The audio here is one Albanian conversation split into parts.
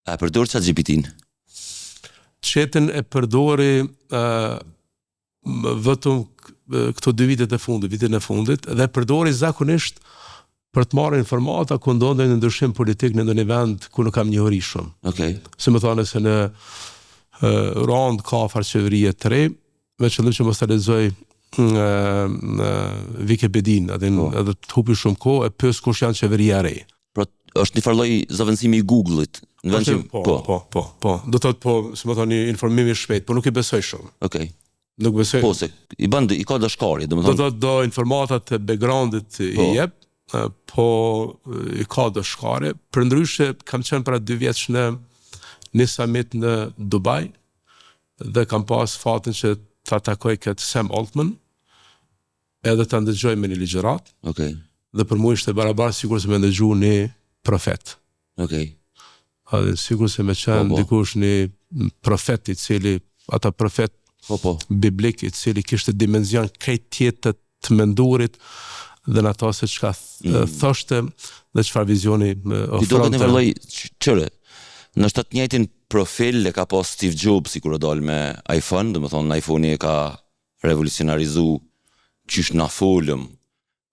A përdor ChatGPT-n? Chatën e përdori vetëm këto 2 vitet e fundit, vitin e fundit, dhe përdori zakonisht për të marrë informata ku ndodhen në ndryshim politik në ndonjë vend ku nuk kam njohuri shumë. Okej. Se më thonë se në rond ka farqeverie të re, me qëllim që mos ta lexoj Wikipedin, edhe të hupi shumë kohë e pyes kush janë qeveria e re. Pra është një farë lloj zëvendësimi i Google-it. Në vend që po. Do thotë po, si më thoni, informimi shpejt, por nuk i besoj shumë. Okej. Nuk besoj. Po se i ka dashkari, domethënë. Do informatat e backgroundit i jep, po i ka dashkare. Përndryshe kam qenë para 2 vjeç në një summit në Dubai dhe kam pas fatin që ta takoj këtë Sam Altman edhe ta ndëgjoj me një ligjërat. Okej. Dhe për mua ishte barabar sikur se me ndëgju një profet. Okej. Edhe sikur se me qenë dikush një profet i cili, ata profet biblik i cili kishte dimenzion krejt tjetër të mendurit dhe në ato se çka thoshte dhe çfarë vizioni ofronte. Ti do të nevojoj çore. Në të njëjtin profil e ka pas Steve Jobs kur u dal me iPhone, domethënë iPhone-i e ka revolucionarizu qysh na folëm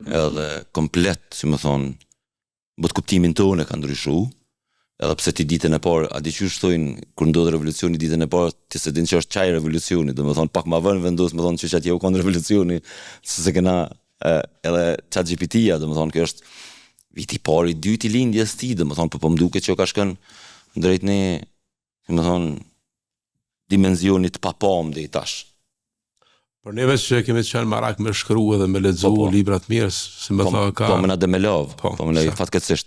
edhe komplet, si më thonë, bot kuptimin tonë ka ndryshu. Edhe pse ti ditën e parë, a di qysh thojnë kur ndodh revolucioni ditën e parë, ti se din që është çaj revolucioni, domethënë pak ma vën vendos, më thonë që atje u kon revolucioni, se kena edhe ChatGPT-ja, domethënë kjo është viti i parë, i dytë i lindjes ti, domethënë po më duket që ka shkën drejt një, si më thonë, dimenzionit papam dhe i tash. Por neve që kemi qenë marak me shkru edhe me lexu libra të mirë, si më thua ka. Po më na dhe me lov, po më lej fatkeqësisht.